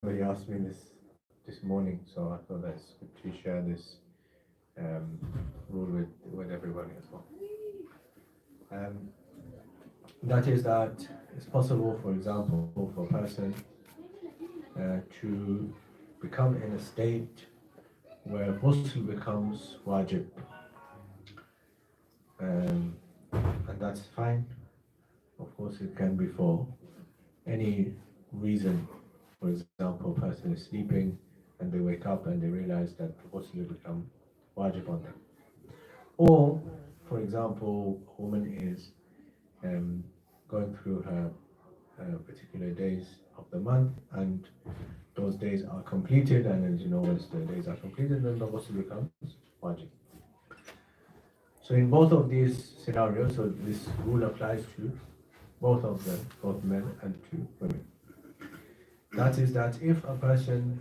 somebody asked me this morning, so I thought that's good to share this rule with everybody as well. Um, that is that it's possible, for example, for a person to become in a state where ghusl becomes wajib, and that's fine. Of course, it can be for any reason. For example, a person is sleeping and they wake up and they realize that ghusl will become wajib on them. Or, for example, a woman is going through her particular days of the month, and those days are completed, and as you know, once the days are completed, then the ghusl becomes wajib. So in both of these scenarios, so this rule applies to both of them, both men and to women. That is that if a person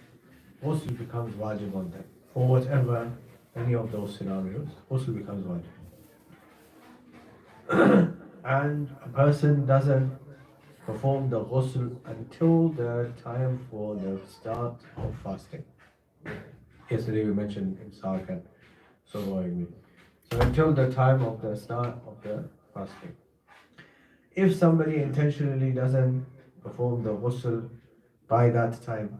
ghusl becomes wajib on them, for whatever, any of those scenarios, ghusl becomes wajib. And a person doesn't perform the ghusl until the time for the start of fasting. Yesterday we mentioned imsak and so until the time of the start of the fasting. If somebody intentionally doesn't perform the ghusl by that time,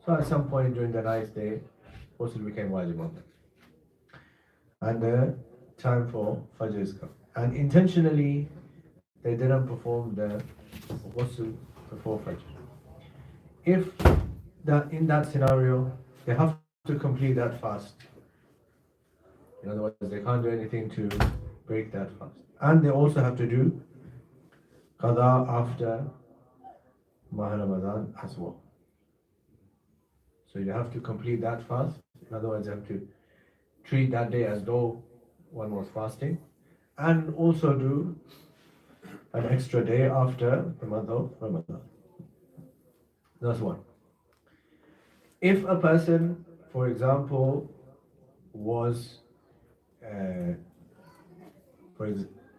so at some point during the night day, ghusl became wajib on them, and the time for fajr is come, and intentionally they didn't perform the ghusl before fajr. If that in that scenario, they have to complete that fast. In other words, they can't do anything to break that fast, and they also have to do qada after Ramadan as well. So you have to complete that fast. In other words, you have to treat that day as though one was fasting, and also do an extra day after the month of Ramadan. That's one. If a person, for example, was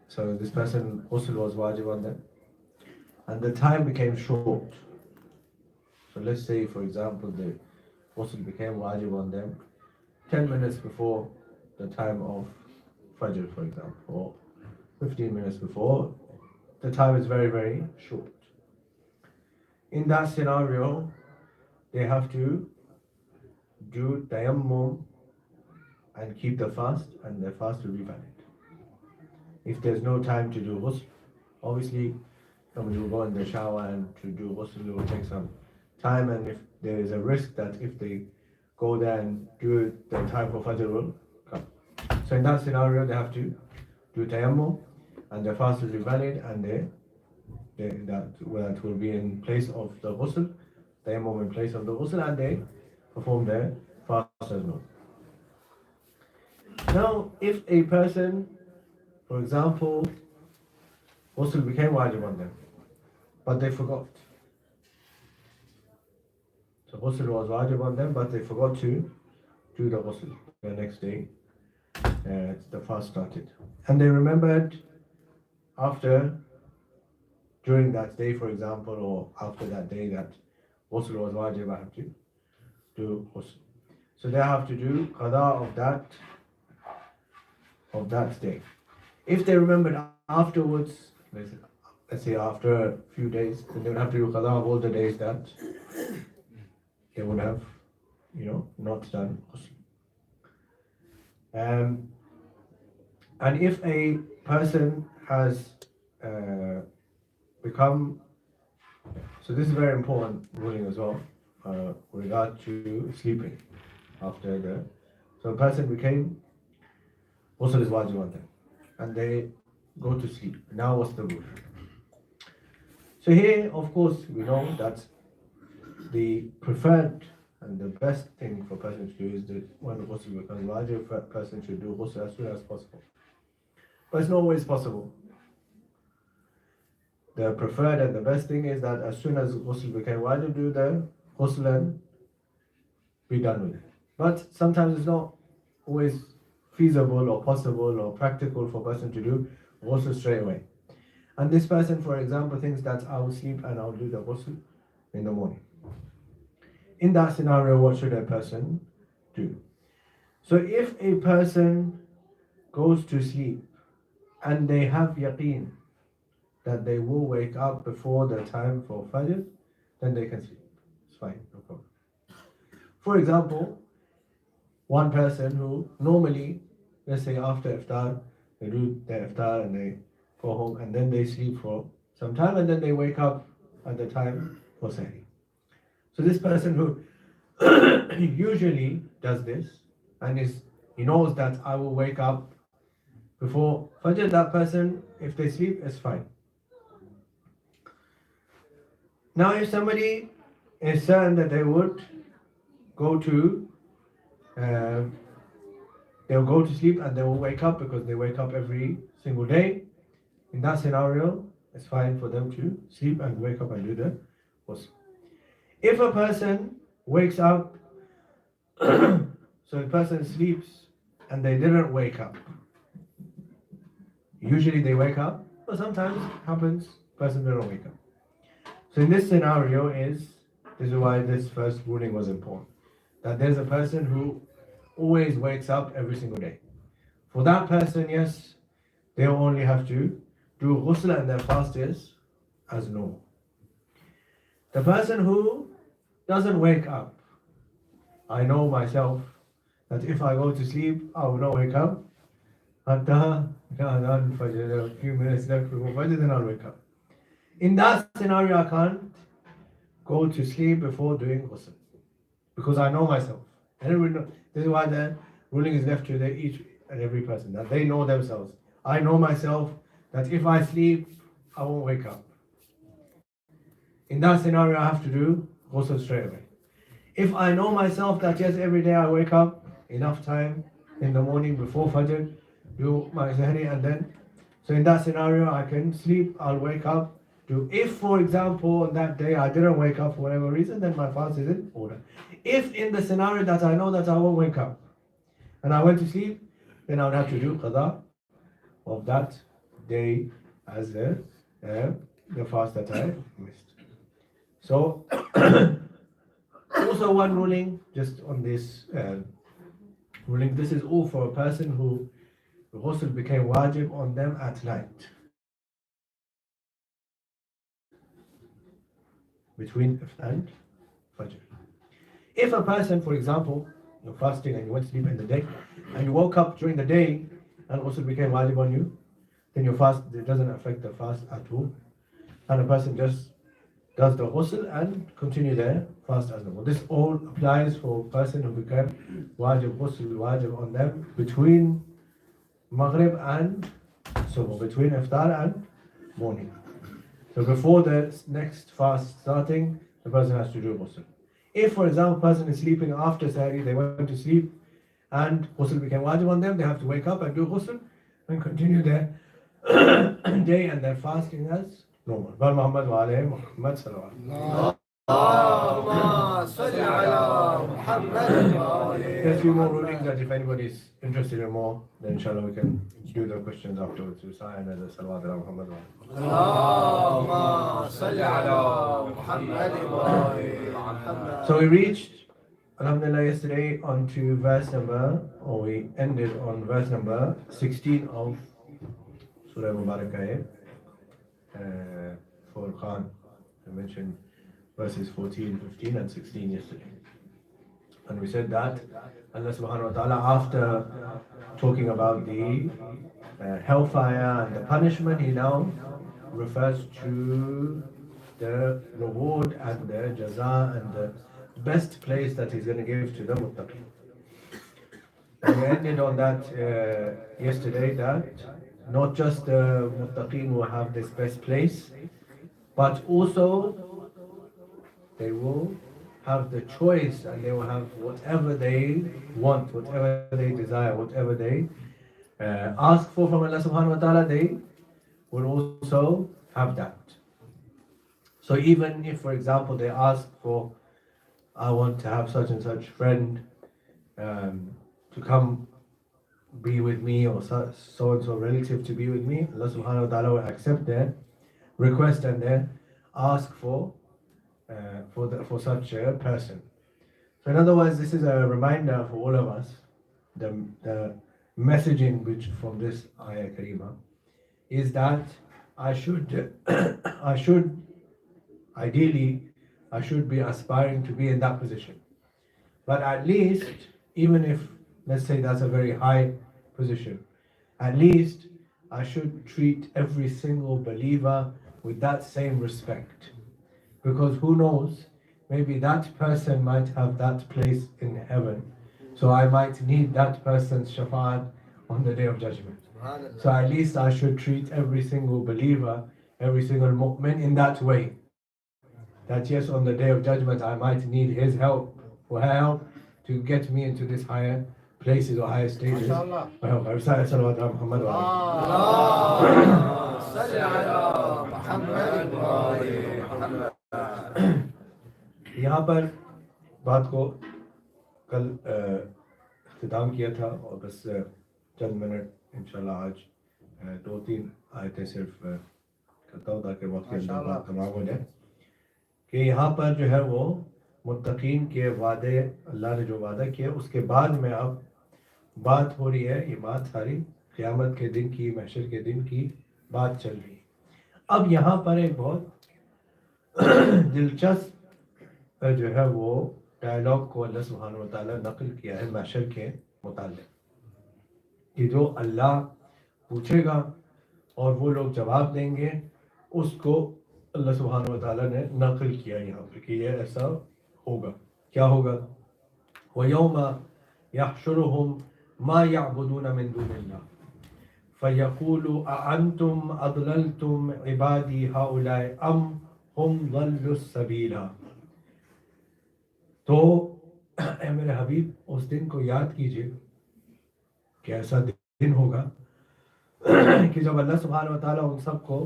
so this person ghusl was wajib on them, and the time became short. So let's say, for example, the ghusl became wajib on them 10 minutes before the time of fajr, for example, or 15 minutes before. The time is very, very short. In that scenario, they have to do tayammum and keep the fast, and the fast will be valid. If there's no time to do ghusl, obviously somebody will go in the shower, and to do ghusl will take some time, and if there is a risk that if they go there and do it, the time for fajr will come. So in that scenario, they have to do tayammum, and the fast will be valid, and that will be in place of the ghusl, tayammum in place of the ghusl, and they perform their fast as well. Now, if a person, for example, ghusl became wajib on them, but they forgot. So ghusl was wajib on them, but they forgot to do the ghusl the next day. The fast started, and they remembered during that day, for example, or after that day, that ghusl was wajib, I have to do ghusl. So they have to do qada of that day. If they remembered afterwards, let's say after a few days, then they would have to do qada of all the days that they would have, not done ghusl. And if a person has become, so this is very important ruling as well, with regard to sleeping after so a person became, ghusl is wajib on them, and they go to sleep. Now what's the rule? So here, of course, we know that the preferred and the best thing for a person to do is that when the ghusl becomes wajib, a person should do ghusl as soon as possible. But it's not always possible. The preferred and the best thing is that as soon as ghusl became wajib, do the ghusl and be done with it. But sometimes it's not always feasible or possible or practical for a person to do ghusl straight away. And this person, for example, thinks that I will sleep and I'll do the ghusl in the morning. In that scenario, what should a person do? So if a person goes to sleep and they have yaqeen that they will wake up before the time for Fajr, then they can sleep. It's fine, no problem. For example, one person who normally, let's say after iftar, they do their iftar and they go home and then they sleep for some time and then they wake up at the time for Sahri. So this person who usually does this and he knows that I will wake up before Fajr, that person, if they sleep, is fine. Now if somebody is certain that they would go to they'll go to sleep and they will wake up because they wake up every single day. In that scenario, it's fine for them to sleep and wake up and do the ghusl. If a person wakes up, so the person sleeps and they didn't wake up. Usually they wake up, but sometimes it happens, person didn't wake up. So in this scenario this is why this first ruling was important. That there's a person who always wakes up every single day. For that person, yes, they only have to do ghusl and their fast is as normal. The person who doesn't wake up, I know myself that if I go to sleep, I will not wake up. Until a few minutes left before Fajr, then I'll wake up. In that scenario, I can't go to sleep before doing ghusl because I know myself. This is why the ruling is left to each and every person, that they know themselves. I know myself that if I sleep, I won't wake up. In that scenario, I have to do ghusl straight away. If I know myself that yes, every day I wake up enough time in the morning before Fajr, do my sahri, and then, so in that scenario, I can sleep, I'll wake up. If, for example, on that day I didn't wake up for whatever reason, then my fast is in order. If in the scenario that I know that I won't wake up and I went to sleep, then I would have to do qada of that day as the fast that I missed. So, also one ruling, just on this ruling, this is all for a person who the ghusl became wajib on them at night. Between iftar and fajr. If a person, for example, you're fasting and you went to sleep in the day and you woke up during the day and ghusl became wajib on you, then your fast, it doesn't affect the fast at all. And a person just does the ghusl and continue their fast as normal. This all applies for a person who became wajib on them between maghrib and subh, between iftar and morning. So before the next fast starting, the person has to do ghusl. If, for example, a person is sleeping after sahri, they went to sleep and ghusl became wajib on them, they have to wake up and do ghusl and continue their day and their fasting as normal. Bar Muhammad wa alayhi Muhammad sallallahu There's a few more rulings that if anybody is interested in more, then inshallah we can do the questions afterwards. So we reached, alhamdulillah, yesterday onto we ended on verse number 16 of Surah Mubarakah, Furqaan. I mentioned verses 14, 15 and 16 yesterday. And we said that Allah subhanahu wa ta'ala, after talking about the hellfire and the punishment, He now refers to the reward and the jaza and the best place that He's going to give to the muttaqin. And we ended on that yesterday, that not just the muttaqin will have this best place, but also they will have the choice and they will have whatever they want, whatever they desire, whatever they ask for from Allah subhanahu wa ta'ala, they will also have that. So even if, for example, they ask for, I want to have such and such friend to come be with me, or so and so relative to be with me, Allah subhanahu wa ta'ala will accept their request and their ask for for such a person. So in other words, this is a reminder for all of us, the messaging which from this ayah karima is that I should ideally I should be aspiring to be in that position. But at least, even if let's say that's a very high position, at least I should treat every single believer with that same respect. Because who knows, maybe that person might have that place in heaven. So I might need that person's shafa'at on the day of judgment. So at least I should treat every single believer, every single mu'min in that way. That yes, on the day of judgment I might need his help or her help to get me into this higher places or higher stages. یہاں پر بات کو کل اختتام کیا تھا اور بس چند منٹ انشاءاللہ آج 2-3 آیتیں صرف کرتا ہوں تاکہ وقت کے اندر بات تمام ہو جائے کہ یہاں پر جو ہے وہ متقین کے وعدے اللہ نے جو وعدہ کیا اس کے بعد میں اب بات ہو رہی ہے، یہ بات ساری قیامت کے دن کی، محشر کے دن کی بات چل رہی ہے. اب یہاں پر ایک بہت دلچسپ جو ہے وہ ڈائلاگ کو اللہ سبحانہ و تعالیٰ نقل کیا ہے محشر کے متعلق کہ جو اللہ پوچھے گا اور وہ لوگ جواب دیں گے، اس کو اللہ سبحانہ و تعالیٰ نے نقل کیا یہاں پہ کہ یہ ایسا ہوگا. کیا ہوگا؟ وَيَوْمَ يَحْشُرُهُمْ مَا يَعْبُدُونَ مِن دُونِ اللَّهِ فَيَقُولُ أَأَنْتُمْ أَضْلَلْتُمْ عِبَادِي هَؤُلَاءِ أَمْ هُمْ ضَلُّوا السَّبِيلَ. تو اے میرے حبیب اس دن کو یاد کیجئے کہ ایسا دن ہوگا کہ جب اللہ سبحانہ و تعالیٰ ان سب کو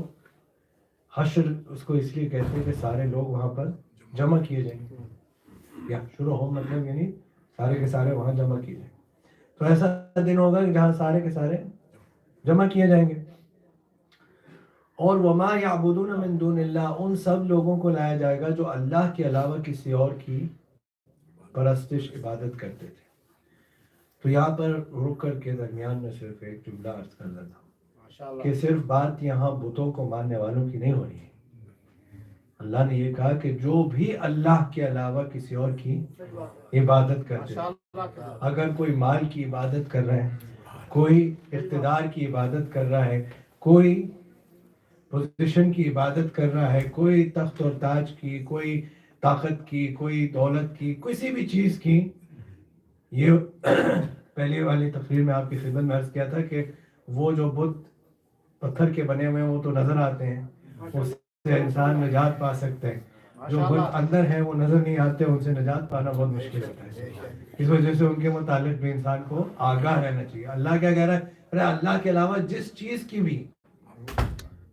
حشر اس کو اس لیے کہتے ہیں کہ سارے لوگ وہاں پر جمع کیے جائیں گے. یا شروع ہو مطلب یعنی سارے کے سارے وہاں جمع کیے جائیں گے. تو ایسا دن ہوگا کہ جہاں سارے کے سارے جمع کیے جائیں گے. اور وما یعبدون من دون اللہ، ان سب لوگوں کو لایا جائے گا جو اللہ کے علاوہ کسی اور کی پرستش عبادت کرتے تھے. تو یہاں پر رک کر کے درمیان میں صرف ایک جملہ عرض کر دیتا ہوں کہ صرف بات یہاں بتوں کو ماننے والوں کی نہیں ہو رہی ہے. اللہ نے یہ کہا کہ جو بھی اللہ کے علاوہ کسی اور کی عبادت کرتے ہیں، اگر کوئی مال کی عبادت کر رہا ہے، کوئی اقتدار کی عبادت کر رہا ہے، کوئی پوزیشن کی عبادت کر رہا ہے، کوئی تخت اور تاج کی، کوئی طاقت کی، کوئی دولت کی، کسی بھی چیز کی. یہ پہلی والی تقریر میں آپ کی خدمت میں عرض کیا تھا کہ وہ جو بت پتھر کے بنے ہوئے ہیں وہ تو نظر آتے ہیں، اس سے انسان نجات پا سکتے ہیں. جو بت اندر ہیں وہ نظر نہیں آتے، ان سے نجات پانا بہت مشکل ہوتا ہے. اس وجہ سے ان کے متعلق بھی انسان کو آگاہ رہنا چاہیے. اللہ کیا کہہ رہا ہے؟ ارے اللہ کے علاوہ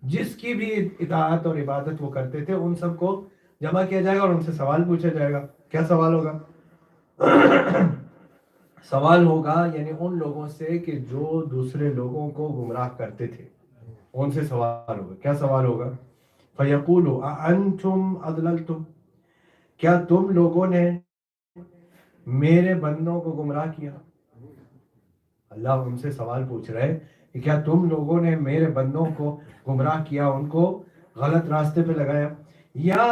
جس کی بھی اطاعت اور عبادت وہ کرتے تھے ان سب کو جمع کیا جائے گا اور ان سے سوال پوچھا جائے گا. کیا سوال ہوگا؟ سوال ہوگا یعنی ان لوگوں سے کہ جو دوسرے لوگوں کو گمراہ کرتے تھے، ان سے سوال ہوگا. کیا سوال ہوگا؟ فَيَقُولُ أَأَنْتُمْ أَضْلَلْتُمْ، کیا تم لوگوں نے میرے بندوں کو گمراہ کیا؟ اللہ ان سے سوال پوچھ رہے ہیں کہ کیا تم لوگوں نے میرے بندوں کو گمراہ کیا، ان کو غلط راستے پہ لگایا، یا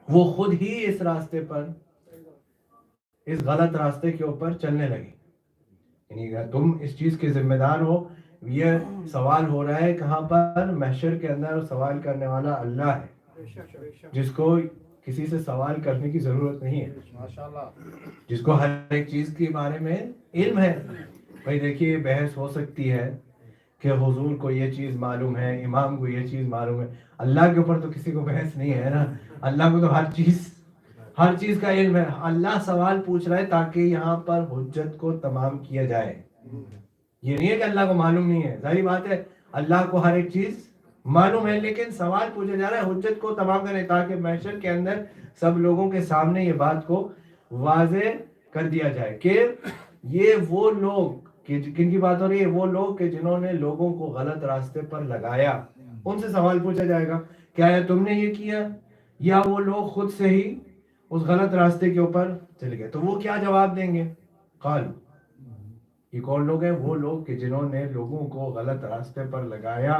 وہ خود ہی اس راستے پر، اس غلط راستے کے اوپر چلنے لگے. یعنی تم اس چیز کے ذمہ دار ہو. یہ سوال ہو رہا ہے کہاں پر؟ محشر کے اندر. سوال کرنے والا اللہ ہے جس کو کسی سے سوال کرنے کی ضرورت نہیں ہے، جس کو ہر ایک چیز کے بارے میں علم ہے. بھائی دیکھیے بحث ہو سکتی ہے کہ حضور کو یہ چیز معلوم ہے، امام کو یہ چیز معلوم ہے. اللہ کے اوپر تو کسی کو بحث نہیں ہے نا. اللہ کو تو ہر چیز کا علم ہے. اللہ سوال پوچھ رہا ہے تاکہ یہاں پر حجت کو تمام کیا جائے. یہ نہیں ہے کہ اللہ کو معلوم نہیں ہے. ظاہر بات ہے اللہ کو ہر ایک چیز معلوم ہے، لیکن سوال پوچھا جا رہا ہے حجت کو تمام کرنے تاکہ محشر کے اندر سب لوگوں کے سامنے یہ بات کو واضح کر دیا جائے کہ یہ وہ لوگ کن کی بات ہو رہی ہے؟ وہ لوگ کہ جنہوں نے لوگوں کو غلط راستے پر لگایا. ان سے سوال پوچھا جائے گا کیا تم نے یہ کیا یا وہ لوگ خود سے ہی اس غلط راستے کے اوپر چلے گئے. تو وہ کیا جواب دیں گے؟ قالوا، یہ کون لوگ ہیں؟ وہ لوگ کہ جنہوں نے لوگوں کو غلط راستے پر لگایا.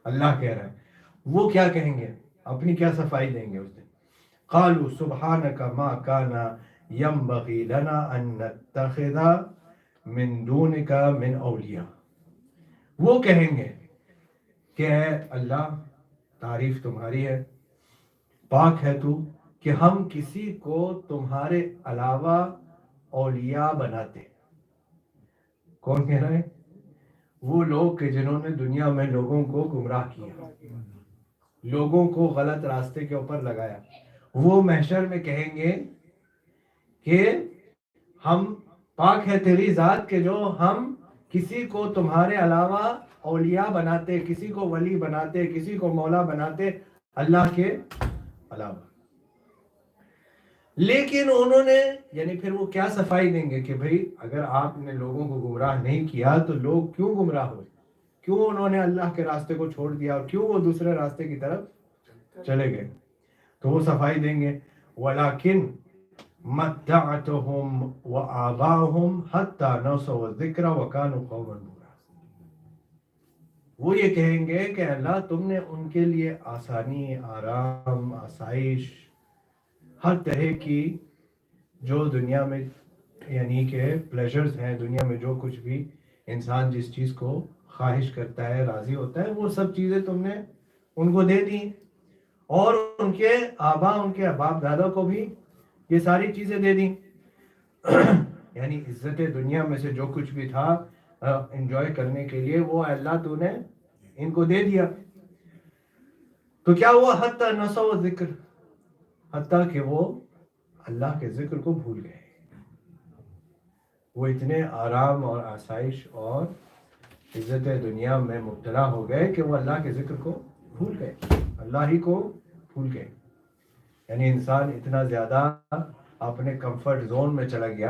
اللہ کہہ رہا ہے وہ کیا کہیں گے، اپنی کیا صفائی دیں گے اس دن؟ قالوا سبحانک ما کان ینبغی لنا ان نتخذ من دونک من اولیاء. وہ کہیں گے کہ اے اللہ تعریف تمہاری ہے، پاک ہے تو کہ ہم کسی کو تمہارے علاوہ اولیاء بناتے. کون کہہ رہا ہے؟ وہ لوگ کہ جنہوں نے دنیا میں لوگوں کو گمراہ کیا، لوگوں کو غلط راستے کے اوپر لگایا. وہ محشر میں کہیں گے کہ ہم پاک ہے تیری ذات کہ جو ہم کسی کو تمہارے علاوہ اولیاء بناتے، کسی کو ولی بناتے، کسی کو مولا بناتے اللہ کے علاوہ. لیکن انہوں نے یعنی پھر وہ کیا صفائی دیں گے کہ بھئی اگر آپ نے لوگوں کو گمراہ نہیں کیا تو لوگ کیوں گمراہ ہوئے، کیوں انہوں نے اللہ کے راستے کو چھوڑ دیا اور کیوں وہ دوسرے راستے کی طرف چلے گئے. تو وہ صفائی دیں گے وَلَكِنْ مَتَّعْتُهُمْ وَآبَاءُهُمْ حَتَّى نَسُوا الذِّكْرَ وَكَانُوا قَوْمًا بُورًا. وہ یہ کہیں گے کہ اللہ تم نے ان کے لیے آسانی، آرام، آسائش، ہر طرح کی جو دنیا میں یعنی کہ پلیجرز ہیں، دنیا میں جو کچھ بھی انسان جس چیز کو خواہش کرتا ہے، راضی ہوتا ہے، وہ سب چیزیں تم نے ان کو دے دی، اور ان کے آبا، ان کے باپ دادا کو بھی یہ ساری چیزیں دے دیں. یعنی عزت دنیا میں سے جو کچھ بھی تھا انجوائے کرنے کے لیے وہ اللہ تو نے ان کو دے دیا. تو کیا ہوا؟ حتی نسوا ذکر، حتیٰ کہ وہ اللہ کے ذکر کو بھول گئے. وہ اتنے آرام اور آسائش اور عزت دنیا میں مبتلا ہو گئے کہ وہ اللہ کے ذکر کو بھول گئے، اللہ ہی کو بھول گئے. یعنی انسان اتنا زیادہ اپنے کمفرٹ زون میں چلا گیا،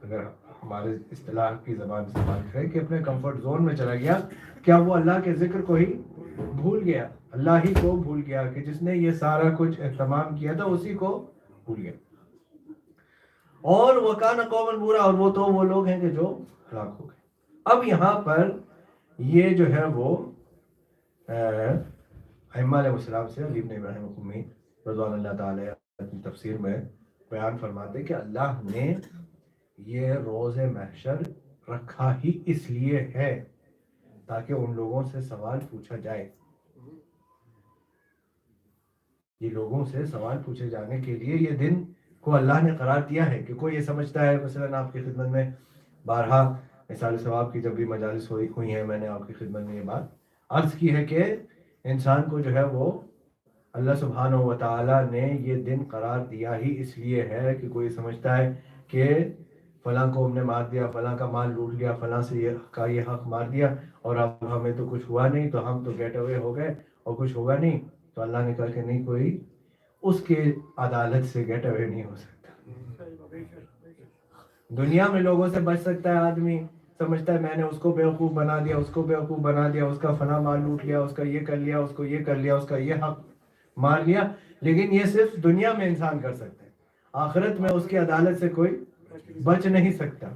اگر ہمارے اصطلاح کی زبان سے بات کریں کہ اپنے کمفرٹ زون میں چلا گیا، کیا وہ اللہ کے ذکر کو ہی بھول گیا، اللہ ہی کو بھول گیا کہ جس نے یہ سارا کچھ اہتمام کیا تھا اسی کو بھول گیا. اور وَكَانَ قَوْمًا بُورًا، اور وہ تو وہ لوگ ہیں کہ جو ہلاک ہو گئے. اب یہاں پر یہ جو ہے وہ ائمہ علیہ السلام سے علی بن ابراہیم القمی رضوان اللہ تعالی اپنی تفسیر میں بیان فرماتے کہ اللہ نے یہ روز محشر رکھا ہی اس لیے ہے تاکہ ان لوگوں سے سوال پوچھا جائے. یہ لوگوں سے سوال پوچھے جانے کے لیے یہ دن کو اللہ نے قرار دیا ہے کہ کوئی یہ سمجھتا ہے، مثلا آپ کی خدمت میں بارہا مثال ثواب کی جب بھی مجالس ہوئی ہیں، میں نے آپ کی خدمت میں یہ بات عرض کی ہے کہ انسان کو جو ہے وہ اللہ سبحانہ و تعالیٰ نے یہ دن قرار دیا ہی اس لیے ہے کہ کوئی سمجھتا ہے کہ فلاں کو ہم نے مار دیا، فلاں کا مال لوٹ لیا، فلاں سے یہ حق مار دیا اور اب ہمیں تو کچھ ہوا نہیں تو ہم تو گیٹ اوے ہو گئے اور کچھ ہوگا نہیں. تو اللہ نے کہا کہ نہیں، کوئی اس کے عدالت سے گیٹ اوے نہیں ہو سکتا. دنیا میں لوگوں سے بچ سکتا ہے آدمی، سمجھتا ہے میں نے اس کو بیوقوف بنا دیا، اس کو بیوقوف بنا دیا، اس کا فلاں مال لوٹ لیا، اس کا یہ کر لیا، اس کو یہ کر لیا، اس کا یہ حق مار لیا. لیکن یہ صرف دنیا میں انسان کر سکتا ہے، آخرت میں اس کی عدالت سے کوئی بچ نہیں سکتا.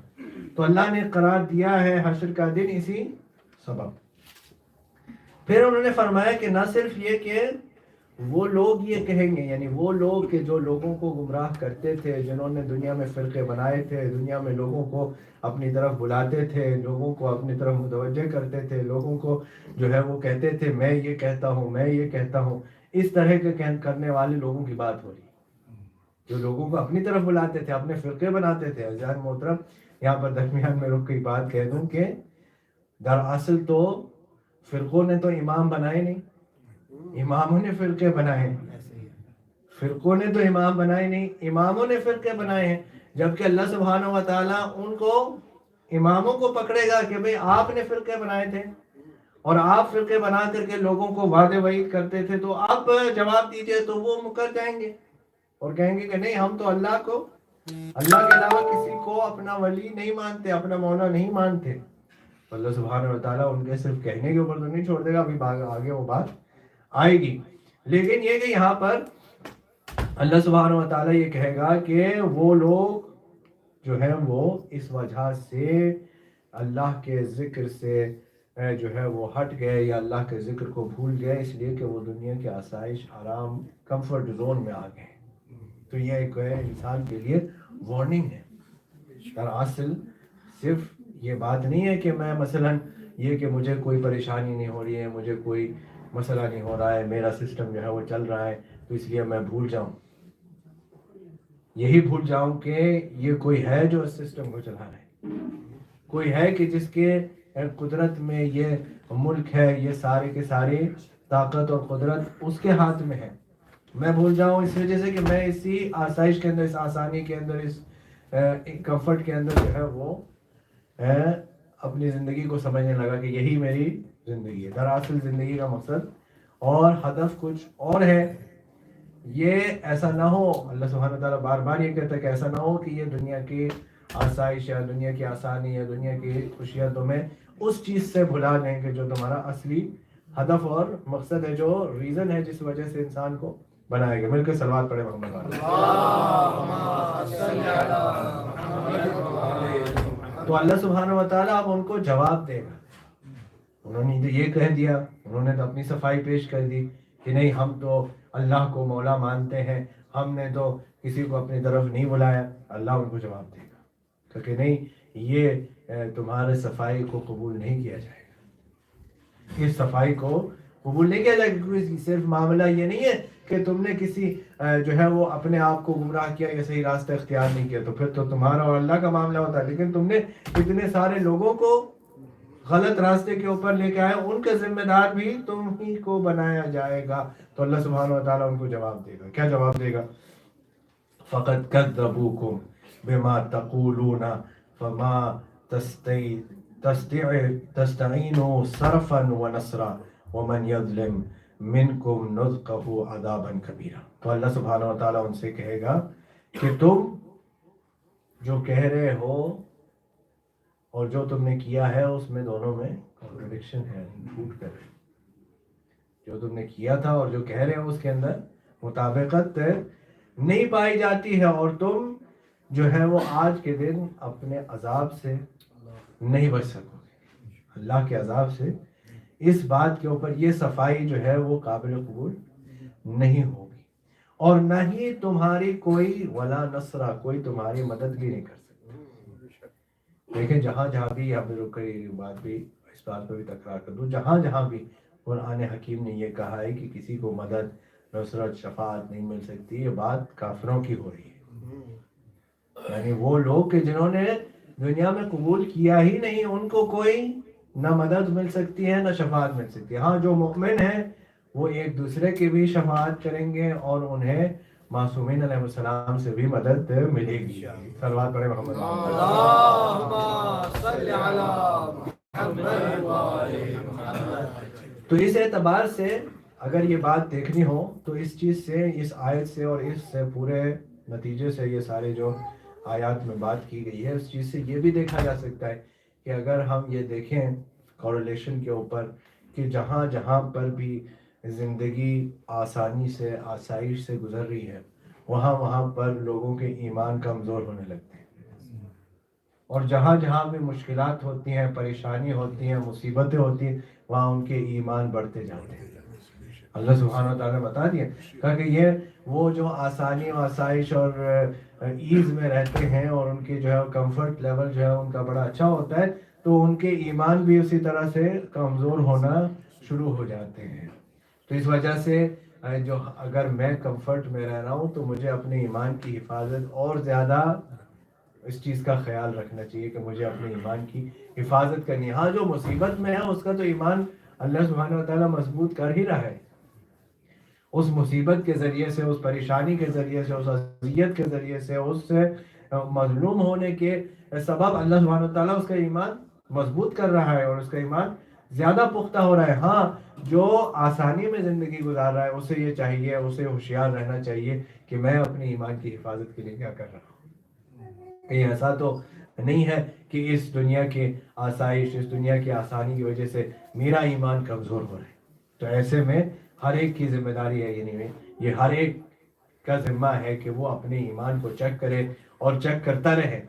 تو اللہ نے قرار دیا ہے حشر کا دن اسی سبب. پھر انہوں نے فرمایا کہ نہ صرف یہ کہ وہ لوگ یہ کہیں گے، یعنی وہ لوگ کہ جو لوگوں کو گمراہ کرتے تھے، جنہوں نے دنیا میں فرقے بنائے تھے، دنیا میں لوگوں کو اپنی طرف بلاتے تھے، لوگوں کو اپنی طرف متوجہ کرتے تھے، لوگوں کو جو ہے وہ کہتے تھے میں یہ کہتا ہوں، میں یہ کہتا ہوں، اس طرح کے کرنے والے لوگوں کی بات ہو رہی ہے جو لوگوں کو اپنی طرف بلاتے تھے، اپنے فرقے بناتے تھے. عزیزان محترم، یہاں پر درمیان میں رک کے بات کہہ دوں کہ دراصل تو فرقوں نے تو امام بنائے نہیں، اماموں نے فرقے بنائے ہیں. فرقوں نے تو امام بنائے نہیں، اماموں نے فرقے بنائے ہیں. جبکہ اللہ سبحانہ و تعالیٰ ان کو اماموں کو پکڑے گا کہ بھئی آپ نے فرقے بنائے تھے اور آپ فرقے بنا کر کے لوگوں کو وعدے وعید کرتے تھے، تو آپ جواب دیجئے. تو وہ مکر جائیں گے اور کہیں گے کہ نہیں، ہم تو اللہ کے علاوہ کسی کو اپنا ولی نہیں مانتے، اپنا مولا نہیں مانتے. اللہ سبحانہ و تعالیٰ ان کے صرف کہنے کے اوپر تو نہیں چھوڑ دے گا، ابھی آگے وہ بات آئے گی. لیکن یہ کہ یہاں پر اللہ سبحانہ و تعالیٰ یہ کہے گا کہ وہ لوگ جو ہیں وہ اس وجہ سے اللہ کے ذکر سے جو ہے وہ ہٹ گئے یا اللہ کے ذکر کو بھول گئے، اس لیے کہ وہ دنیا کے آسائش، آرام، کمفرٹ زون میں آ گئے۔ تو یہ ایک انسان کے لیے وارننگ ہے۔ دراصل صرف یہ بات نہیں ہے کہ میں مثلاً یہ کہ مجھے کوئی پریشانی نہیں ہو رہی ہے، مجھے کوئی مسئلہ نہیں ہو رہا ہے، میرا سسٹم جو ہے وہ چل رہا ہے تو اس لیے میں بھول جاؤں، یہی بھول جاؤں کہ یہ کوئی ہے جو اس سسٹم کو چلا رہا ہے، کوئی ہے کہ جس کے قدرت میں یہ ملک ہے، یہ سارے کے سارے طاقت اور قدرت اس کے ہاتھ میں ہے۔ میں بھول جاؤں اس وجہ سے کہ میں اسی آسائش کے اندر، اس آسانی کے اندر، اس کمفرٹ کے اندر جو ہے وہ اپنی زندگی کو سمجھنے لگا کہ یہی میری زندگی ہے۔ دراصل زندگی کا مقصد اور ہدف کچھ اور ہے۔ یہ ایسا نہ ہو، اللہ سبحانہ تعالیٰ بار بار یہ کہتا ہے کہ ایسا نہ ہو کہ یہ دنیا کی آسائش یا دنیا کی آسانی یا دنیا کی خوشیاں تمہیں اس چیز سے بھلا دیں کہ جو تمہارا اصلی ہدف اور مقصد ہے، جو ریزن ہے جس وجہ سے انسان کو بنائے گا۔ مل کے صلوات پڑھے محمد علیہ۔ تو اللہ سبحانہ و تعالیٰ اب ان کو جواب دے گا۔ انہوں نے تو یہ کہہ دیا، انہوں نے تو اپنی صفائی پیش کر دی کہ نہیں ہم تو اللہ کو مولا مانتے ہیں، ہم نے تو کسی کو اپنی طرف نہیں بلایا۔ اللہ ان کو جواب دے گا کہ نہیں، یہ تمہارے صفائی کو قبول نہیں کیا جائے گا، اس صفائی کو قبول نہیں کیا جائے گا، کیونکہ صرف معاملہ یہ نہیں ہے کہ تم نے کسی جو ہے وہ اپنے آپ کو گمراہ کیا یا صحیح راستہ اختیار نہیں کیا، تو پھر تو تمہارا اور اللہ کا معاملہ ہوتا ہے، لیکن تم نے اتنے سارے لوگوں کو غلط راستے کے اوپر لے کے آئے، ان کے ذمہ دار بھی تم ہی کو بنایا جائے گا۔ تو اللہ سبحانہ و تعالیٰ ان کو جواب دے گا۔ کیا جواب دے گا؟ فَقَدْ كَذَّبُوكُمْ بِمَا تَقُولُونَ فَمَا تَسْتَعِينُوا صَرْفًا وَنَصْرًا وَمَنْ يَظْلِمْ مِنْكُمْ نُذِقْهُ عَذَابًا كَبِيرًا۔ تو اللہ سبحانہ و تعالیٰ ان سے کہے گا کہ تم جو کہہ رہے ہو اور جو تم نے کیا ہے اس میں دونوں میں کنٹرڈکشن ہے، جھوٹ کر رہے، جو تم نے کیا تھا اور جو کہہ رہے ہو اس کے اندر مطابقت نہیں پائی جاتی ہے، اور تم جو ہے وہ آج کے دن اپنے عذاب سے نہیں بچ سکو گے، اللہ کے عذاب سے۔ اس بات کے اوپر یہ صفائی جو ہے وہ قابل قبول نہیں ہوگی، اور نہ ہی تمہاری کوئی ولا نصرہ، کوئی تمہاری مدد بھی نہیں کر سکتا۔ لیکن جہاں جہاں بھی، یہاں پہ رک کر یہ بات بھی، اس بات پہ بھی تکرار کر دوں، جہاں جہاں بھی قرآن حکیم نے یہ کہا ہے کہ کسی کو مدد، نصرت، شفاعت نہیں مل سکتی، یہ بات کافروں کی ہو رہی ہے، یعنی وہ لوگ کہ جنہوں نے دنیا میں قبول کیا ہی نہیں، ان کو کوئی نہ مدد مل سکتی ہے نہ شفاعت مل سکتی ہے۔ ہاں جو مومن ہیں وہ ایک دوسرے کی بھی شفاعت کریں گے اور انہیں معصومین علیہ السلام سے بھی مدد ملے گی۔ صلوات پڑھے محمد اللہم صلی علی محمد۔ تو اس اعتبار سے اگر یہ بات دیکھنی ہو تو اس چیز سے، اس آیت سے اور اس سے پورے نتیجے سے، یہ سارے جو آیات میں بات کی گئی ہے اس چیز سے یہ بھی دیکھا جا سکتا ہے کہ اگر ہم یہ دیکھیں کوریلیشن کے اوپر کہ جہاں جہاں پر بھی زندگی آسانی سے، آسائش سے گزر رہی ہے، وہاں وہاں پر لوگوں کے ایمان کمزور ہونے لگتے ہیں، اور جہاں جہاں بھی مشکلات ہوتی ہیں، پریشانی ہوتی ہیں، مصیبتیں ہوتی ہیں، وہاں ان کے ایمان بڑھتے جاتے ہیں۔ اللہ سبحانہ و تعالیٰ نے بتا دیا کہ یہ وہ جو آسانی و آسائش اور ایز میں رہتے ہیں اور ان کی جو ہے کمفرٹ لیول جو ہے ان کا بڑا اچھا ہوتا ہے، تو ان کے ایمان بھی اسی طرح سے کمزور ہونا شروع ہو جاتے ہیں۔ تو اس وجہ سے جو اگر میں کمفرٹ میں رہ رہا ہوں تو مجھے اپنے ایمان کی حفاظت اور زیادہ اس چیز کا خیال رکھنا چاہیے کہ مجھے اپنے ایمان کی حفاظت کرنی ہے۔ ہاں جو مصیبت میں ہے اس کا تو ایمان اللہ سبحانہ و تعالیٰ مضبوط کر ہی رہا ہے، اس مصیبت کے ذریعے سے، اس پریشانی کے ذریعے سے، اس اذیت کے ذریعے سے، اس مظلوم ہونے کے سبب اللہ سبحانہ و تعالیٰ اس کا ایمان مضبوط کر رہا ہے اور اس کا ایمان زیادہ پختہ ہو رہا ہے۔ ہاں جو آسانی میں زندگی گزار رہا ہے اسے یہ چاہیے، اسے ہوشیار رہنا چاہیے کہ میں اپنے ایمان کی حفاظت کے لیے کیا کر رہا ہوں۔ کہیں ایسا تو نہیں ہے کہ اس دنیا کی آسائش، اس دنیا کی آسانی کی وجہ سے میرا ایمان کمزور ہو رہا ہے۔ تو ایسے میں ہر ایک کی ذمہ داری ہے، یعنی یہ ہر ایک کا ذمہ ہے کہ وہ اپنے ایمان کو چیک کرے اور چیک کرتا رہے،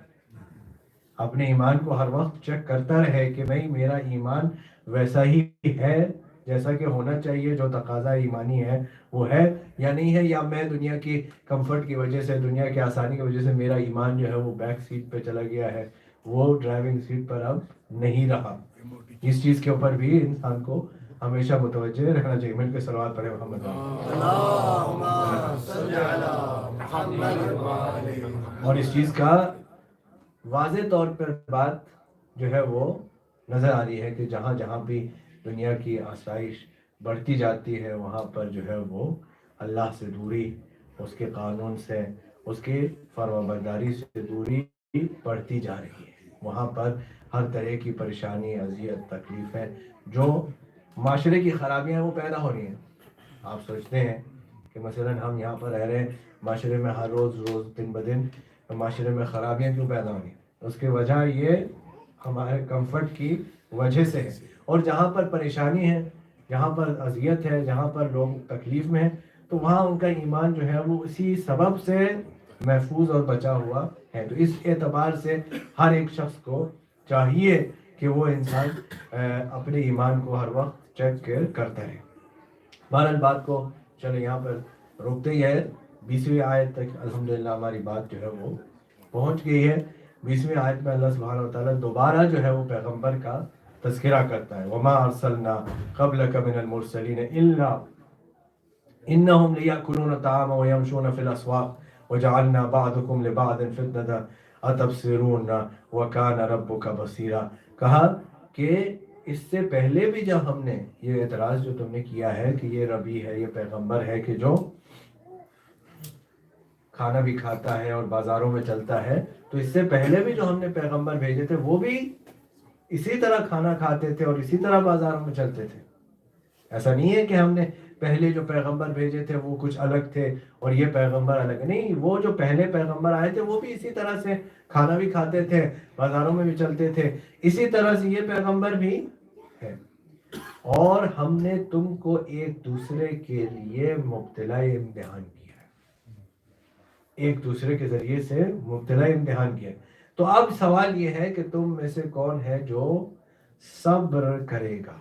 اپنے ایمان کو ہر وقت چیک کرتا رہے کہ بھئی میرا ایمان ویسا ہی ہے جیسا کہ ہونا چاہیے، جو تقاضا ایمانی ہے وہ ہے یا نہیں ہے، یا میں دنیا کی کمفرٹ کی وجہ سے، دنیا کی آسانی کی وجہ سے میرا ایمان جو ہے وہ بیک سیٹ پہ چلا گیا ہے، وہ ڈرائیونگ سیٹ پر اب نہیں رہا۔ اس چیز کے اوپر بھی انسان کو ہمیشہ متوجہ رہنا چاہیے۔ مل کے صلوات پڑھیں محمد۔ اور اس چیز کا واضح طور پر بات جو ہے وہ نظر آ رہی ہے کہ جہاں جہاں بھی دنیا کی آسائش بڑھتی جاتی ہے وہاں پر جو ہے وہ اللہ سے دوری، اس کے قانون سے، اس کی فرمانبرداری سے دوری بڑھتی جا رہی ہے۔ وہاں پر ہر طرح کی پریشانی، اذیت، تکلیفیں، جو معاشرے کی خرابیاں وہ پیدا ہو رہی ہیں۔ آپ سوچتے ہیں کہ مثلا ہم یہاں پر رہ رہے ہیں، معاشرے میں ہر روز دن بدن معاشرے میں خرابیاں کیوں پیدا ہو رہی ہیں؟ اس کی وجہ یہ ہمارے کمفرٹ کی وجہ سے ہے۔ اور جہاں پر پریشانی ہے، جہاں پر اذیت ہے، جہاں پر لوگ تکلیف میں ہیں، تو وہاں ان کا ایمان جو ہے وہ اسی سبب سے محفوظ اور بچا ہوا ہے۔ تو اس اعتبار سے ہر ایک شخص کو چاہیے کہ وہ انسان اپنے ایمان کو ہر وقت چیک کرتا ہے۔ بہرحال بات کو چلو یہاں پر روکتے ہی ہے، 20ویں آیت تک الحمدللہ ہماری بات جو ہے وہ پہنچ گئی ہے۔ 20ویں آیت میں اللہ سبحانہ وتعالیٰ دوبارہ جو ہے وہ پیغمبر کا تذکرہ کرتا ہے۔ وَمَا أَرْسَلْنَا قَبْلَكَ مِنَ الْمُرْسَلِينَ إِلَّا إِنَّهُمْ لِيَأْكُلُونَ الطَّعَامَ وَيَمْشُونَ فِي الْأَسْوَاقِ وَجَعَلْنَا بَعْضَكُمْ لِبَعْضٍ فِتْنَةً أَتَبْصِرُونَ وَكَانَ رَبُّكَ بَصِيرًا۔ کہا کہ اس سے پہلے بھی جب ہم نے یہ اعتراض جو تم نے کیا ہے کہ یہ ربی ہے، یہ پیغمبر ہے کہ جو کھانا بھی کھاتا ہے اور بازاروں میں چلتا ہے، تو اس سے پہلے بھی جو ہم نے پیغمبر بھیجے تھے وہ بھی اسی طرح کھانا کھاتے تھے اور اسی طرح بازاروں میں چلتے تھے۔ ایسا نہیں ہے کہ ہم نے پہلے جو پیغمبر بھیجے تھے وہ کچھ الگ تھے اور یہ پیغمبر الگ، نہیں، وہ جو پہلے پیغمبر آئے تھے وہ بھی اسی طرح سے کھانا بھی کھاتے تھے، بازاروں میں بھی چلتے تھے، اسی طرح سے یہ پیغمبر بھی ہے۔ اور ہم نے تم کو ایک دوسرے کے لیے مبتلا امتحان کیا ہے، ایک دوسرے کے ذریعے سے مبتلا امتحان کیا ہے۔ تو اب سوال یہ ہے کہ تم میں سے کون ہے جو صبر کرے گا؟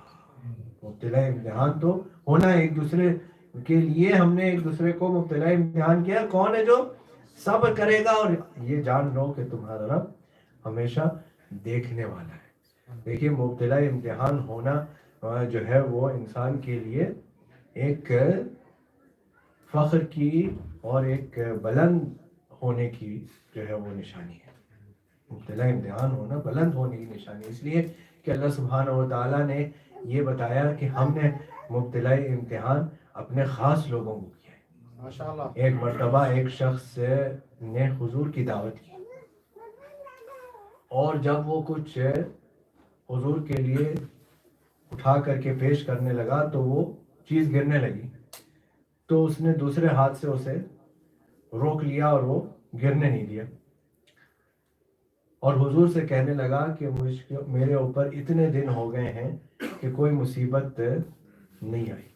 مبتلا امتحان تو ہونا ہے، ایک دوسرے کے لیے ہم نے ایک دوسرے کو مبتلا امتحان کیا، کون ہے جو صبر کرے گا؟ اور یہ جان لو کہ تمہارا رب ہمیشہ دیکھنے والا ہے۔ دیکھیے مبتلا امتحان ہونا جو ہے وہ انسان کے لیے ایک فخر کی اور ایک بلند ہونے کی جو ہے وہ نشانی ہے۔ مبتلا امتحان ہونا بلند ہونے کی نشانی، اس لیے کہ اللہ سبحانہ وتعالیٰ نے یہ بتایا کہ ہم نے مبتلا امتحان اپنے خاص لوگوں کو کیا ہے۔ ماشاءاللہ ایک مرتبہ ایک شخص نے حضور کی دعوت کی، اور جب وہ کچھ حضور کے لیے اٹھا کر کے پیش کرنے لگا تو وہ چیز گرنے لگی، تو اس نے دوسرے ہاتھ سے اسے روک لیا اور وہ گرنے نہیں دیا، اور حضور سے کہنے لگا کہ میرے اوپر اتنے دن ہو گئے ہیں کہ کوئی مصیبت نہیں آئی۔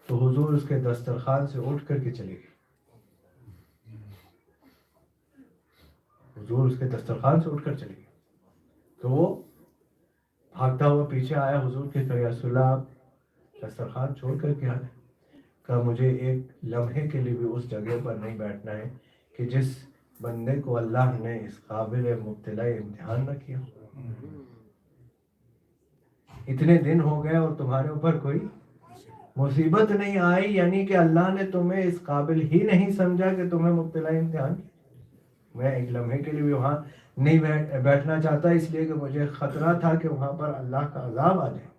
تو حضور اس کے دسترخوان سے اٹھ کر کے چلے گئے، حضور اس کے دسترخوان سے اٹھ کر چلے گئے، تو وہ بھاگتا ہوا پیچھے آیا حضور کے، کہ یا رسول اللہ آپ دسترخوان چھوڑ کر کے آ گئے؟ کہا مجھے ایک لمحے کے لیے بھی اس جگہ پر نہیں بیٹھنا ہے کہ جس بندے کو اللہ نے اس قابل مبتلا امتحان نہ کیا۔ اتنے دن ہو گئے اور تمہارے اوپر کوئی مصیبت نہیں آئی، یعنی کہ اللہ نے تمہیں اس قابل ہی نہیں سمجھا کہ تمہیں مبتلا امتحان کیا۔ میں ایک لمحے کے لیے بھی وہاں نہیں بیٹھنا چاہتا، اس لیے کہ مجھے خطرہ تھا کہ وہاں پر اللہ کا عذاب آ جائے۔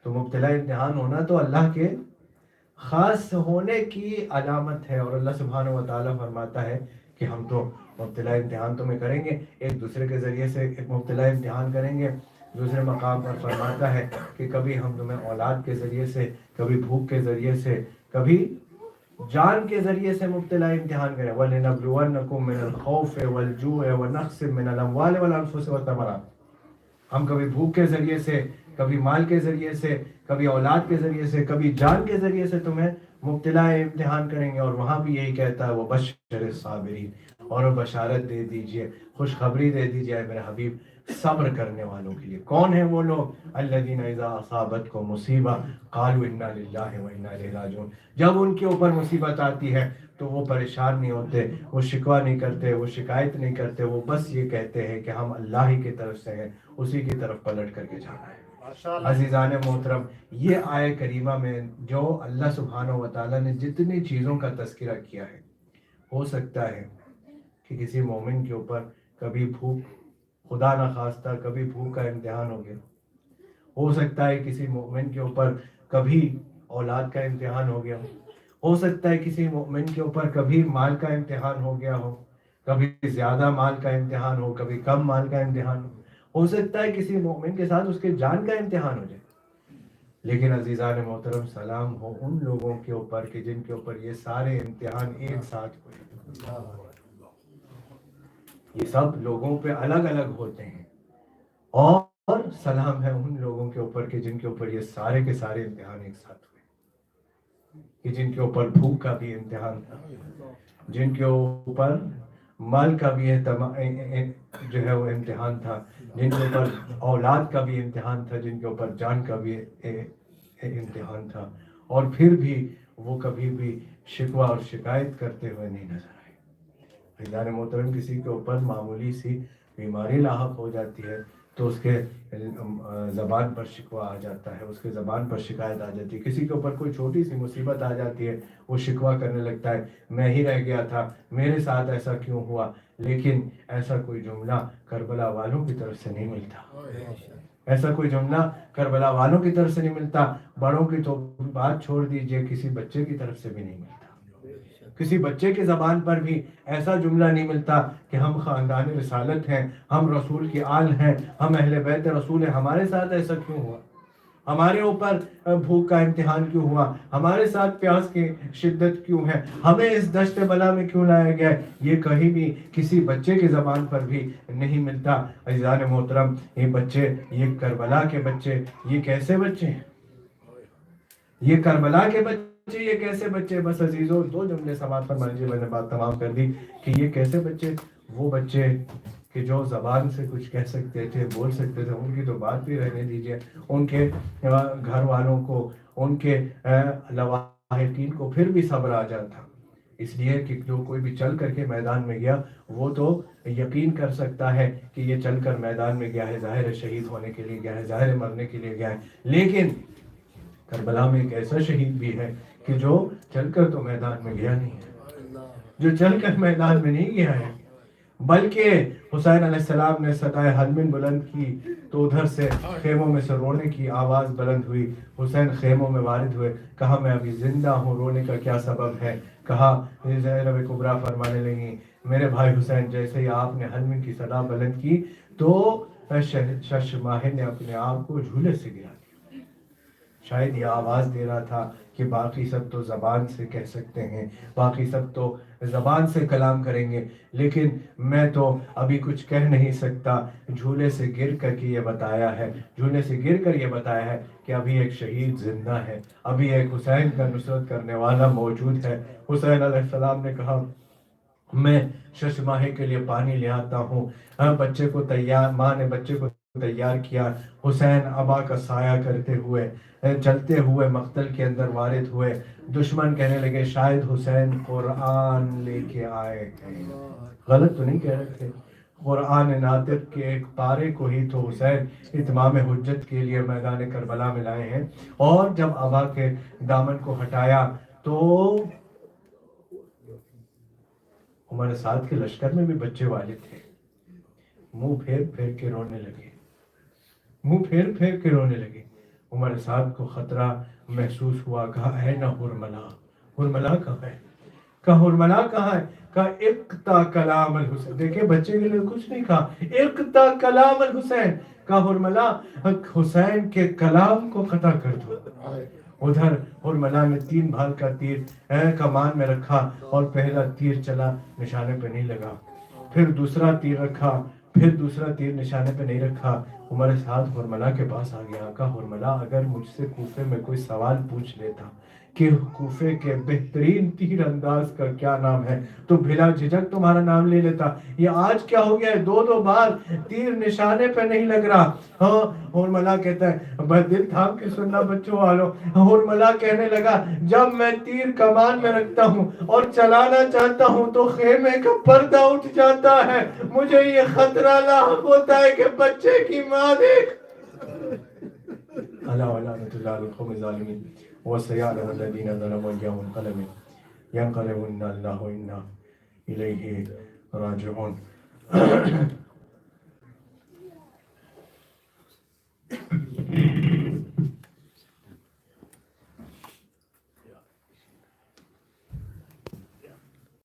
تو مبتلا امتحان ہونا تو اللہ کے خاص ہونے کی علامت ہے، اور اللہ سبحانہ وتعالیٰ فرماتا ہے کہ ہم تو مبتلا امتحان تمہیں کریں گے، ایک دوسرے کے ذریعے سے ایک مبتلا امتحان کریں گے۔ دوسرے مقام پر فرماتا ہے کہ کبھی ہم تمہیں اولاد کے ذریعے سے، کبھی بھوک کے ذریعے سے، کبھی جان کے ذریعے سے مبتلا امتحان کریں۔ وَلِنَبْلُوَنَّكُم مِّنَ الْخَوْفِ وَالْجُوعِ وَنَقْصٍ مِّنَ الْأَمْوَالِ وَالْأَنفُسِ وَالثَّمَرَاتِ، ہم کبھی بھوک کے ذریعے سے، کبھی مال کے ذریعے سے، کبھی اولاد کے ذریعے سے، کبھی جان کے ذریعے سے تمہیں مبتلا امتحان کریں گے اور وہاں بھی یہی کہتا ہے وہ بشر الصابرین، اور وہ بشارت دے دیجئے، خوشخبری دے دیجئے اے میرے حبیب صبر کرنے والوں کے لیے۔ کون ہیں وہ لوگ؟ الذین اذا اصابتکم مصیبہ قالوا انا للہ و انا الیہ راجعون، جب ان کے اوپر مصیبت آتی ہے تو وہ پریشان نہیں ہوتے، وہ شکوہ نہیں کرتے، وہ شکایت نہیں کرتے، وہ بس یہ کہتے ہیں کہ ہم اللہ ہی کی طرف سے ہیں، اسی کی طرف پلٹ کر کے جانا ہے۔ عزیزان محترم، یہ آیہ کریمہ میں جو اللہ سبحانہ و تعالیٰ نے جتنی چیزوں کا تذکرہ کیا ہے، ہو سکتا ہے کہ کسی مومن کے اوپر کبھی بھوک، خدا نہ خواستہ کبھی بھوک کا امتحان ہو گیا، ہو سکتا ہے کسی مومن کے اوپر کبھی اولاد کا امتحان ہو گیا، ہو سکتا ہے کسی مومن کے اوپر کبھی مال کا امتحان ہو گیا ہو، کبھی زیادہ مال کا امتحان ہو، کبھی کم مال کا امتحان ہو سکتا ہے کسی مومن کے ساتھ اس کے جان کا امتحان ہو جائے۔ لیکن عزیزان محترم، سلام ہو ان لوگوں کے اوپر کہ جن کے اوپر یہ سارے امتحان ایک ساتھ ہوئے۔ یہ سب لوگوں پہ الگ الگ ہوتے ہیں، اور سلام ہے ان لوگوں کے اوپر کہ جن کے اوپر یہ سارے کے سارے امتحان ایک ساتھ ہوئے، کہ جن کے اوپر بھوک کا بھی امتحان تھا، جن کے اوپر مال کا بھی جو ہے وہ امتحان تھا، جن کے اوپر اولاد کا بھی امتحان تھا، جن کے اوپر جان کا بھی امتحان تھا، اور پھر بھی وہ کبھی بھی شکوہ اور شکایت کرتے ہوئے نہیں نظر آئے۔ عزیزان محترم، کسی کے اوپر معمولی سی بیماری لاحق ہو جاتی ہے تو اس کے زبان پر شکوہ آ جاتا ہے، اس کے زبان پر شکایت آ جاتی ہے۔ کسی کے اوپر کوئی چھوٹی سی مصیبت آ جاتی ہے، وہ شکوہ کرنے لگتا ہے، میں ہی رہ گیا تھا، میرے ساتھ ایسا کیوں ہوا۔ لیکن ایسا کوئی جملہ کربلا والوں کی طرف سے نہیں ملتا، ایسا کوئی جملہ کربلا والوں کی طرف سے نہیں ملتا، بڑوں کی تو بات چھوڑ دیجئے، کسی بچے کی طرف سے بھی نہیں ملتا۔ کسی بچے کی زبان پر بھی ایسا جملہ نہیں ملتا کہ ہم خاندان رسالت ہیں، ہم رسول کی آل ہیں، ہم اہل بیت رسول ہیں، ہمارے ساتھ ایسا کیوں ہوا، ہمارے اوپر بھوک کا امتحان کیوں ہوا، ہمارے ساتھ پیاس کی شدت کیوں ہے، ہمیں اس دشت بلا میں کیوں لایا گیا ہے۔ یہ کہیں بھی کسی بچے کی زبان پر بھی نہیں ملتا۔ عزیزان محترم، یہ بچے، یہ کربلا کے بچے، یہ کیسے بچے ہیں، یہ کربلا کے بچے، یہ کیسے بچے؟ بس عزیزو، دو جملے سماعت فرما لیجیے، میں نے بات تمام کر دی کہ یہ کیسے بچے؟ وہ بچے کہ جو زبان سے کچھ کہہ سکتے تھے، بول سکتے تھے، ان کی تو بات بھی رہنے دیجیے، ان کے گھر والوں کو، ان کے لواحقین کو پھر بھی صبر آ جاتا، اس لیے کہ جو کوئی بھی چل کر کے میدان میں گیا وہ تو یقین کر سکتا ہے کہ یہ چل کر میدان میں گیا ہے، ظاہر ہے شہید ہونے کے لیے گیا ہے، ظاہر ہے مرنے کے لیے گیا ہے، لیکن کربلا میں ایک ایسا شہید بھی ہے کہ جو چل کر تو میدان میں گیا نہیں ہے، جو چل کر میدان میں نہیں گیا ہے، بلکہ حسین علیہ السلام نے صدائے حلمن بلند کی تو ادھر سے خیموں میں سے رونے کی آواز بلند ہوئی، حسین خیموں میں وارد ہوئے، کہا میں ابھی زندہ ہوں، رونے کا کیا سبب ہے؟ کہا زینب کبریٰ فرمانے لگی میرے بھائی حسین، جیسے ہی آپ نے حلمن کی صدا بلند کی تو شش ماہر نے اپنے آپ کو جھولے سے گرا دیا۔ شاید یہ آواز دے رہا تھا کہ باقی سب تو زبان سے کہہ سکتے ہیں، باقی سب تو زبان سے کلام کریں گے، لیکن میں تو ابھی کچھ کہہ نہیں سکتا، جھولے سے گر کر کے یہ بتایا ہے، جھولے سے گر کر یہ بتایا ہے کہ ابھی ایک شہید زندہ ہے، ابھی ایک حسین کا نصرت کرنے والا موجود ہے۔ حسین علیہ السلام نے کہا میں شش ماہی کے لیے پانی لے آتا ہوں، بچے کو تیار، ماں نے بچے کو تیار کیا، حسین ابا کا سایہ کرتے ہوئے چلتے ہوئے مقتل کے اندر وارد ہوئے، دشمن کہنے لگے شاید حسین قرآن لے کے آئے ہیں، غلط تو نہیں کہہ رہے تھے، قرآن ناطق کے ایک پارے کو ہی تو حسین اتمام حجت کے لیے میدان کربلا میں لائے ہیں۔ اور جب ابا کے دامن کو ہٹایا تو ہمارے ساتھ کے لشکر میں بھی بچے والے تھے، منہ پھیر پھیر کے رونے لگے، منہ پھیر پھیر کے رونے لگے۔ عمر صاحب کو خطرہ محسوس ہوا، کہا اے نہ ہرملا، ہرملا کہاں ہے؟ کہا ہرملا کہاں ہے؟ کہا اقتا کلام الحسین، دیکھیں بچے کے لیے کچھ نہیں کہا، اقتا کلام الحسین، کہا ہرملا حسین کے کلام کو قطع کر دو۔ ادھر ہرملا نے 3 بھال کا تیر کمان میں رکھا اور پہلا تیر چلا، نشانے پہ نہیں لگا، پھر دوسرا تیر رکھا، پھر دوسرا تیر نشانے پہ نہیں رکھا۔ عمر سعد ہرملا کے پاس آ گیا، کہا ہرملا اگر مجھ سے کوفے میں کوئی سوال پوچھ لیتا کہ کوفے کے بہترین تیر انداز کا کیا نام ہے، تو بلا جھجک تمہارا نام لے لیتا. یہ آج کیا ہو گیا ہے، 2 بار تیر نشانے پہ نہیں لگ رہا. ہاں ہرملا کہتا ہے، بس دل تھام کے سننا بچوں والوں، ہرملا کہنے لگا جب میں تیر کمان میں رکھتا ہوں اور چلانا چاہتا ہوں تو خیمے کا پردہ اٹھ جاتا ہے، مجھے یہ خطرہ لاحق ہوتا ہے کہ بچے کی ماں دیکھ. اللہ ولعنۃ اللہ علی القوم الظالمین وسيعلم الذين ظلموا أي منقلب ينقلبون الله وإنا إليه راجعون.